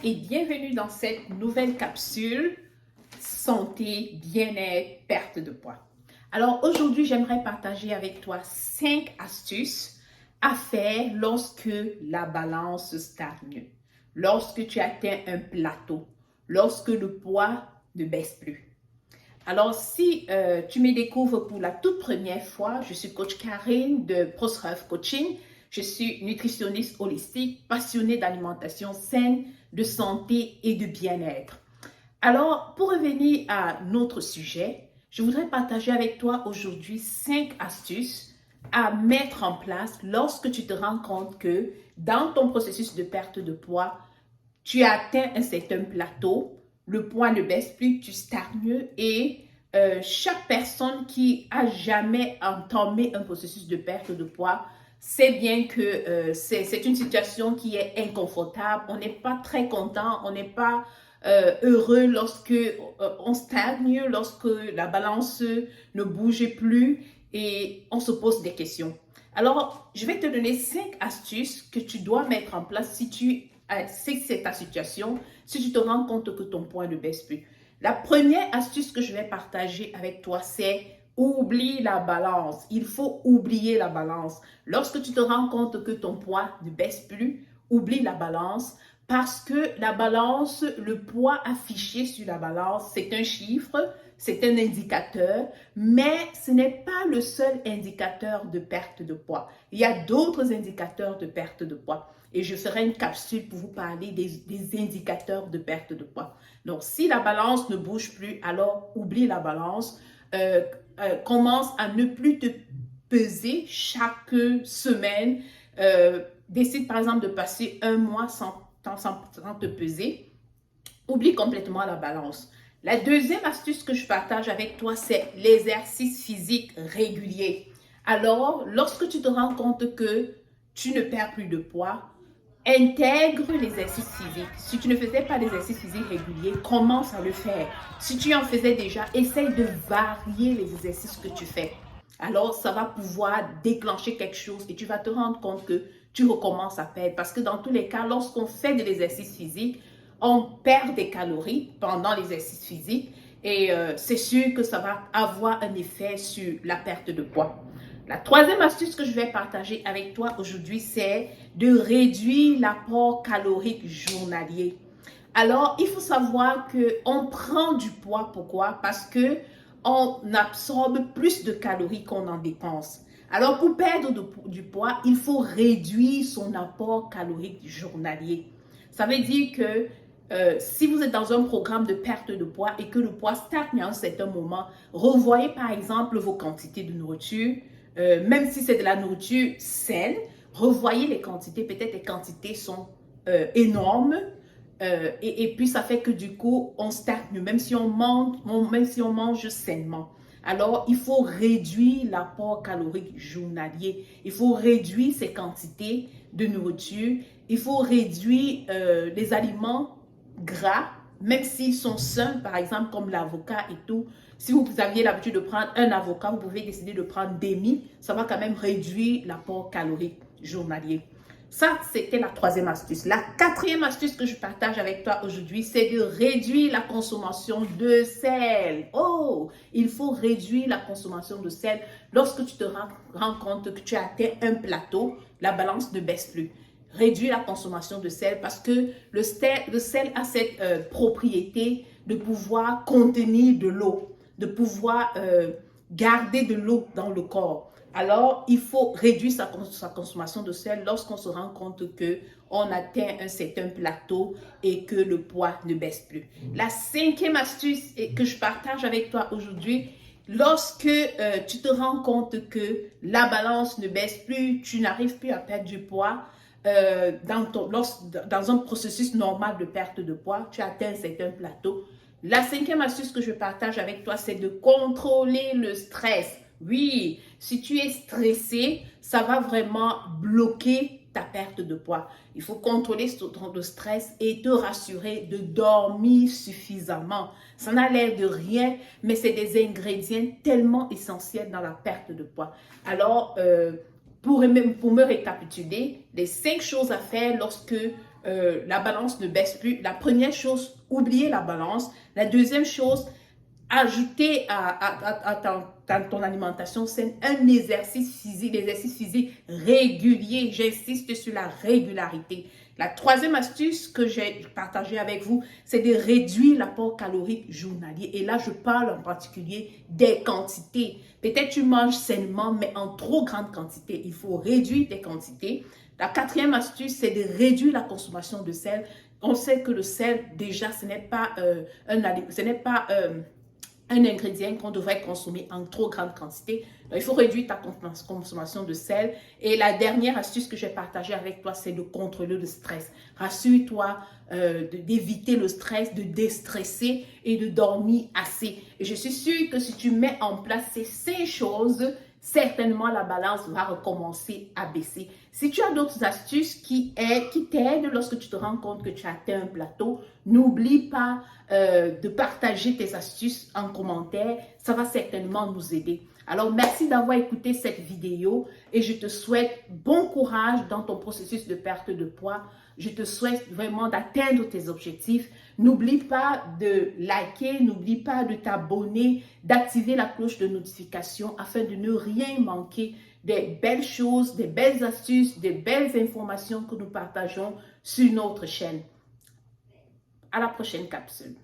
et bienvenue dans cette nouvelle capsule santé, bien-être, perte de poids. Alors aujourd'hui, j'aimerais partager avec toi 5 astuces à faire lorsque la balance stagne, lorsque tu atteins un plateau, lorsque le poids ne baisse plus. Alors, si tu me découvres pour la toute première fois, je suis coach Karine de ProServe Coaching. Je suis nutritionniste holistique, passionnée d'alimentation saine, de santé et de bien-être. Alors, pour revenir à notre sujet, je voudrais partager avec toi aujourd'hui 5 astuces à mettre en place lorsque tu te rends compte que dans ton processus de perte de poids, tu as atteint un certain plateau, le poids ne baisse plus, tu stagnes et chaque personne qui a jamais entamé un processus de perte de poids sait bien que c'est une situation qui est inconfortable. On n'est pas très content, on n'est pas heureux lorsque on stagne, lorsque la balance ne bouge plus et on se pose des questions. Alors, je vais te donner 5 astuces que tu dois mettre en place si c'est ta situation, si tu te rends compte que ton poids ne baisse plus. La première astuce que je vais partager avec toi, c'est oublie la balance. Il faut oublier la balance. Lorsque tu te rends compte que ton poids ne baisse plus, oublie la balance parce que la balance, le poids affiché sur la balance, c'est un chiffre, c'est un indicateur, mais ce n'est pas le seul indicateur de perte de poids. Il y a d'autres indicateurs de perte de poids. Et je ferai une capsule pour vous parler des indicateurs de perte de poids. Donc, si la balance ne bouge plus, alors oublie la balance. Commence à ne plus te peser chaque semaine. Décide par exemple de passer un mois sans te peser. Oublie complètement la balance. La deuxième astuce que je partage avec toi, c'est l'exercice physique régulier. Alors, lorsque tu te rends compte que tu ne perds plus de poids, intègre l'exercice physique. Si tu ne faisais pas l'exercice physique régulier, commence à le faire. Si tu en faisais déjà, essaye de varier les exercices que tu fais. Alors, ça va pouvoir déclencher quelque chose et tu vas te rendre compte que tu recommences à perdre. Parce que dans tous les cas, lorsqu'on fait de l'exercice physique, on perd des calories pendant l'exercice physique et c'est sûr que ça va avoir un effet sur la perte de poids. La troisième astuce que je vais partager avec toi aujourd'hui, c'est de réduire l'apport calorique journalier. Alors, il faut savoir qu'on prend du poids. Pourquoi? Parce qu'on absorbe plus de calories qu'on en dépense. Alors, pour perdre du poids, il faut réduire son apport calorique journalier. Ça veut dire que si vous êtes dans un programme de perte de poids et que le poids stagne à un certain moment, revoyez par exemple vos quantités de nourriture. Même si c'est de la nourriture saine, revoyez les quantités. Peut-être les quantités sont énormes et puis ça fait que du coup, on stagne, même si on mange sainement. Alors, il faut réduire l'apport calorique journalier. Il faut réduire ces quantités de nourriture. Il faut réduire les aliments gras, même s'ils sont sains, par exemple comme l'avocat et tout. Si vous aviez l'habitude de prendre un avocat, vous pouvez décider de prendre demi. Ça va quand même réduire l'apport calorique journalier. Ça, c'était la troisième astuce. La quatrième astuce que je partage avec toi aujourd'hui, c'est de réduire la consommation de sel. Oh, il faut réduire la consommation de sel. Lorsque tu te rends compte que tu as atteint un plateau, la balance ne baisse plus. Réduire la consommation de sel parce que le sel a cette propriété de pouvoir contenir de l'eau, de pouvoir garder de l'eau dans le corps. Alors, il faut réduire sa consommation de sel lorsqu'on se rend compte qu'on atteint un certain plateau et que le poids ne baisse plus. La cinquième astuce que je partage avec toi aujourd'hui, lorsque tu te rends compte que la balance ne baisse plus, tu n'arrives plus à perdre du poids, dans un processus normal de perte de poids, tu atteins un certain plateau. La cinquième astuce que je partage avec toi, c'est de contrôler le stress. Oui, si tu es stressé, ça va vraiment bloquer ta perte de poids. Il faut contrôler ton stress et te rassurer de dormir suffisamment. Ça n'a l'air de rien, mais c'est des ingrédients tellement essentiels dans la perte de poids. Alors, pour me récapituler, les 5 choses à faire lorsque la balance ne baisse plus. La première chose, oubliez la balance. La deuxième chose, ajouter à ton alimentation saine un exercice physique régulier. J'insiste sur la régularité. La troisième astuce que j'ai partagée avec vous, c'est de réduire l'apport calorique journalier. Et là, je parle en particulier des quantités. Peut-être tu manges sainement, mais en trop grande quantité. Il faut réduire tes quantités. La quatrième astuce, c'est de réduire la consommation de sel. On sait que le sel, déjà, ce n'est pas un ingrédient qu'on devrait consommer en trop grande quantité. Donc, il faut réduire ta consommation de sel. Et la dernière astuce que j'ai partagée avec toi, c'est de contrôler le stress. Rassure-toi d'éviter le stress, de déstresser et de dormir assez. Et je suis sûre que si tu mets en place ces 5 choses, certainement la balance va recommencer à baisser. Si tu as d'autres astuces qui t'aident lorsque tu te rends compte que tu as atteint un plateau, n'oublie pas de partager tes astuces en commentaire. Ça va certainement nous aider. Alors, merci d'avoir écouté cette vidéo et je te souhaite bon courage dans ton processus de perte de poids. Je te souhaite vraiment d'atteindre tes objectifs. N'oublie pas de liker, n'oublie pas de t'abonner, d'activer la cloche de notification afin de ne rien manquer des belles choses, des belles astuces, des belles informations que nous partageons sur notre chaîne. À la prochaine capsule.